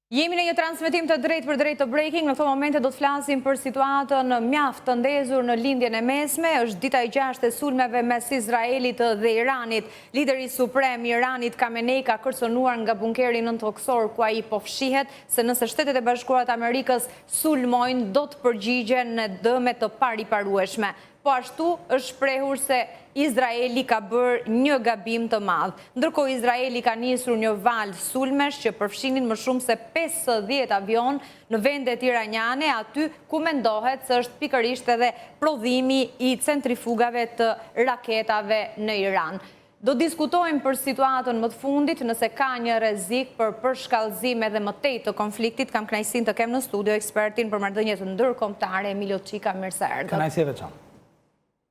Jemi në një transmetim të drejt për drejt të breaking. Në këto momente do të flasim për situatën mjaft të ndezur në lindjen e mesme. Është dita e 6 e sulmeve mes Izraelit dhe Iranit. Lideri suprem i Iranit Khamenei ka kërcënuar nga bunkeri nëntokësor ku ai po fshihet se nëse Shtetet e Bashkuara të Amerikës sulmojnë do të përgjigjen në dëme të pariparueshme. Po ashtu është shprehur se Izraeli ka bërë një gabim të madh. Ndërkohë Izraeli ka nisur një valë sulmesh që përfshinin më shumë se 50 avion në vendet iraniane, aty ku mendohet se është pikërisht edhe prodhimi i centrifugave të raketave në Iran. Do diskutojmë për situatën më të fundit, nëse ka një rrezik për përshkallëzim edhe më tej të konfliktit. Kam kënaqësinë të kem në studio ekspertin për marrëdhëniet ndërkombëtare Emilio Çika, mirë se erdhët. Kënaqësi e veçantë.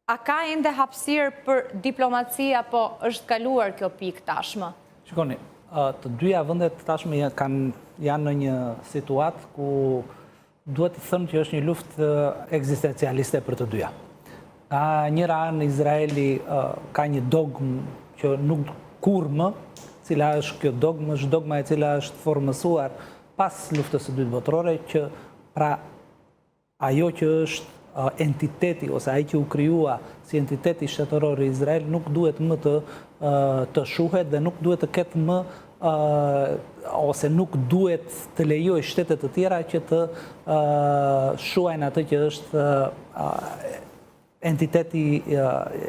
A ka ende hapësirë për diplomaci apo është kaluar kjo pikë tashmë? Shikoni, të dyja vendet tashmë janë në një situatë ku duhet të thënë që është një luftë ekzistencialiste për të dyja. Ka njëra anë Izraeli ka një dogmë që nuk kur më, cila është kjo dogmë, është dogma e cila është formësuar pas luftës së dytë botërore, që pra ajo që është entiteti ose ai që u krijua si entiteti shtetëror i Izrael nuk duhet më të shuhet dhe nuk duhet të ketë më ose nuk duhet të lejoj shtetet të tjera që të shuajnë atë që është entiteti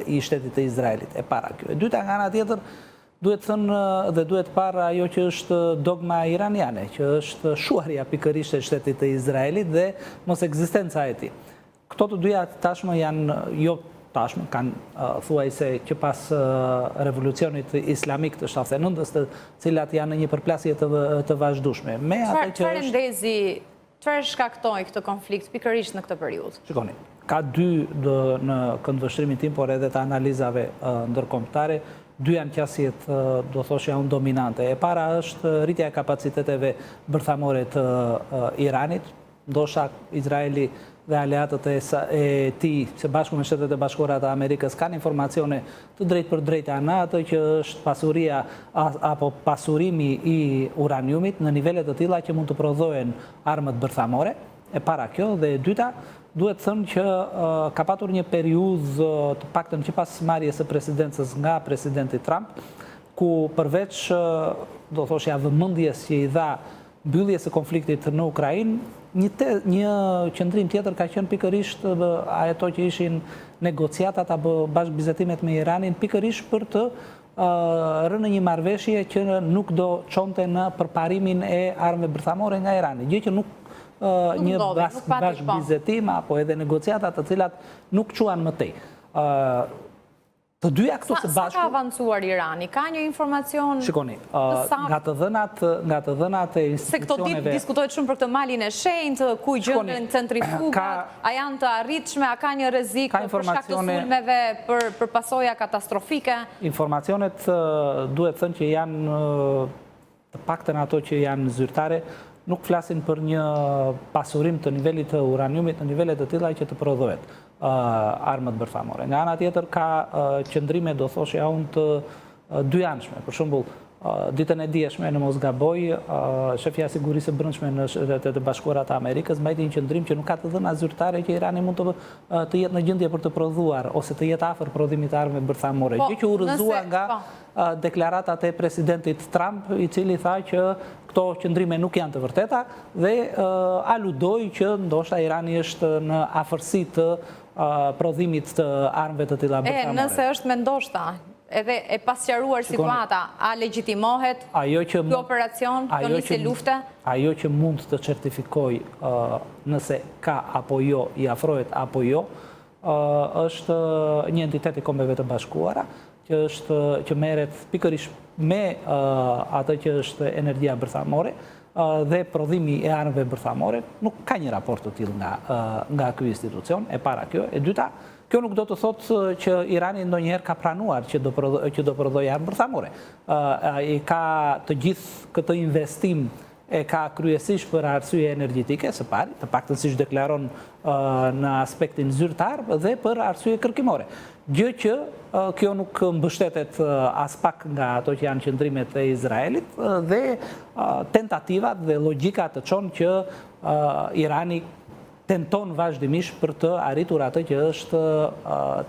i shtetit të Izraelit. E para kjo. E dyta nga ana tjetër duhet thënë dhe duhet parë ajo që është dogma iraniane, që është shuarja pikërisht e shtetit të Izraelit dhe mos ekzistenca e tij. Këto të dyja tashmë janë, jo tashmë, kanë thuajse që pas revolucionit islamik të 79-s, të cilat janë në një përplasje të vazhdueshme. Çfarë shkaktoi këtë konflikt pikërisht në këtë periudhë? Shikoni, ka dy në këndvështrimin tim, por edhe të analizave ndërkombëtare, dy janë qasjet, do thosha unë, dominante. E para është rritja e kapaciteteve bërthamore të Iranit, ndoshta Izraeli dhe aleatët e tij, së bashku me Shtetet e Bashkuara të Amerikës, kanë informacione të drejtë për drejtë në atë që është pasuria apo pasurimi i uraniumit në nivele të tilla që mund të prodhohen armët bërthamore. E para kjo, dhe e dyta, duhet thënë që ka patur një periudhë të paktën që pas marrjes së presidencës nga presidenti Trump, ku përveç do thoshja vëmendjes që i dha mbylljes së konfliktit në Ukrainë, një qëndrim tjetër ka qenë pikërisht ato që ishin negociatat apo bashkëbizetimet me Iranin, pikërisht për të rënë në një marrëveshje që nuk do çonte në përparimin e armëve bërthamore nga Irani, gjë që një bashkëbizetim apo edhe negociata të cilat nuk quan më tej. Të dyja këto së bashku. Sa ka avancuar Irani? Ka një informacion? Shikoni, nga të dhënat e institucioneve. Se këto ditë diskutohet shumë për këtë malin e shenjtë, ku gjenden centrifugat, a janë të arritshme, a ka një rrezik për shkak të sulmeve, për pasoja katastrofike? Informacionet duhet thënë që janë të paktën ato që janë zyrtare, nuk flasin për një pasurim të nivelit të uraniumit në nivelet të tilla që të prodhohet armët bërthamore. Nga ana tjetër ka qëndrime, do thoshja unë, të dyanshme. Për shembull, ditën e dieshme në mos gaboj, shefja e sigurisë së brendshme në Shtetet e Bashkuara të Amerikës mbajti një qëndrim që nuk ka të dhëna zyrtare që Irani mund të jetë në gjendje për të prodhuar ose të jetë afër prodhimit të armëve bërthamore. Gjë që u rrëzua nga deklaratat e presidentit Trump, i cili tha që këto qëndrime nuk janë të vërteta dhe aludoi që ndoshta Irani është në afërsi të prodhimit të armëve të tilla bërthamore. Nëse është me ndoshta, edhe e pasqaruar situata, a legjitimohet ky operacion, kjo nisje lufte? Ajo që mund të certifikoj nëse ka apo jo, i afrohet apo jo, është një entitet i Kombeve të Bashkuara, që merret pikërisht me atë që është energjia bërthamore dhe prodhimi e armëve bërthamore. Nuk ka një raport të tillë nga ky institucion, e para kjo. E dyta, kjo nuk do të thotë që Irani ndonjëherë ka pranuar që do prodhojë armë bërthamore. I ka të gjithë këtë investim e ka kryesisht për arsye energjetike, së pari, të paktën siç deklaron në aspektin zyrtar, dhe për arsye kërkimore. gjë që kjo nuk mbështetet as pak nga ato që janë qëndrimet e Izraelit dhe tentativat dhe logjikat të çonë që Irani tenton vazhdimisht për të arritur atë që është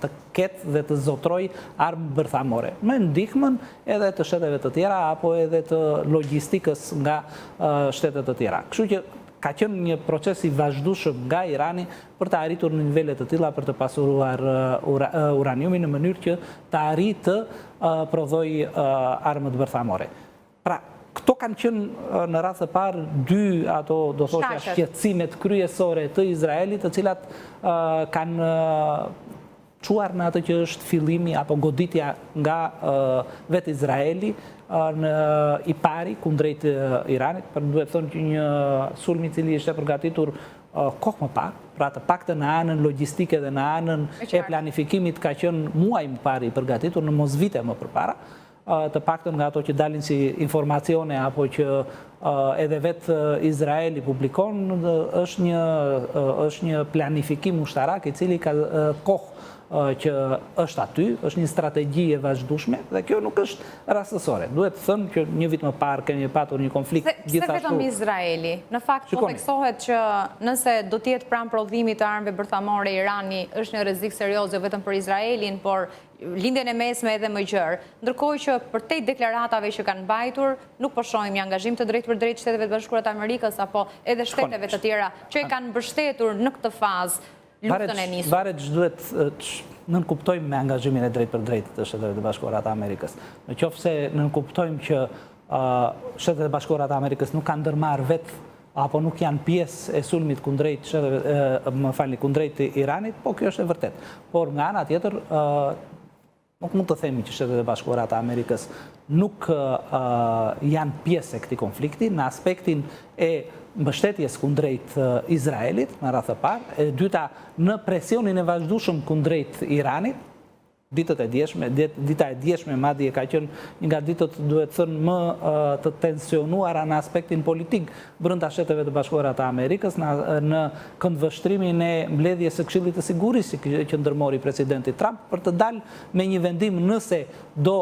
të ketë dhe të zotroj armë bërthamore. Me ndihmën edhe të shteteve të tjera apo edhe të logjistikës nga shtetet të tjera. Kështu që ka qenë një proces i vazhdueshëm nga Irani për të arritur në nivele të tilla për të pasuruar uraniumin në mënyrë që të arrijë të prodhojë armët bërthamore. Pra, këto kanë qenë në radhë të parë dy ato do thoshja shqetësimet kryesore të Izraelit, të cilat kanë çuar në atë që është fillimi apo goditja nga vetë Izraeli i pari kundrejt Iranit, për duhet thënë që një sulm i cili ishte përgatitur kohë më parë, pra të paktën në anën logjistike dhe në anën e planifikimit ka qenë muaj më parë i përgatitur, në mos vite më përpara, të paktën nga ato që dalin si informacione apo që edhe vetë Izraeli publikon, është një planifikim ushtarak i cili ka kohë që është aty, është një strategji e vazhdueshme dhe kjo nuk është rastësore. Duhet të thënë që një vit më parë kemi patur një konflikt gjithashtu. Se vetëm Izraeli, në fakt po theksohet që nëse do të jetë pranë prodhimit të armëve bërthamore Irani është një rrezik serioz jo vetëm për Izraelin, por lindjen e mesme edhe më gjerë. Ndërkohë që përtej deklaratave që kanë mbajtur, nuk po shohim një angazhim të drejtë për drejtë Shteteve të Bashkuara të Amerikës apo edhe shteteve të tjera që e kanë mbështetur në këtë fazë luftën e nisur. Varet që duhet nënkuptojmë me angazhimin e drejtë për drejtë të Shteteve të Bashkuara të Amerikës. Në qoftë se nënkuptojmë që Shtetet e Bashkuara të Amerikës nuk kanë ndërmarrë vetë apo nuk janë pjesë e sulmit kundrejt kundrejt Iranit, po kjo është e vërtet. Por nga ana tjetër, nuk mund të themi që Shtetet e Bashkuara të Amerikës nuk janë pjesë e këtij konflikti në aspektin e mbështetjes kundrejt Izraelit, në radhë të parë, e dyta në presionin e vazhdueshëm kundrejt Iranit. Dita e djeshme madje ka qenë nga ditët duhet thënë më të tensionuara në aspektin politik brenda Shteteve të Bashkuara të Amerikës në këndvështrimin e mbledhjes së Këshillit të Sigurisë që ndërmori presidenti Trump për të dalë me një vendim nëse do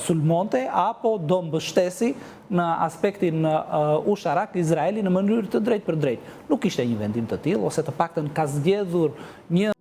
sulmonte apo do mbështesi në aspektin usharak Izraeli në mënyrë të drejtë për drejtë. Nuk ishte një vendim të tillë ose të paktën ka zgjedhur një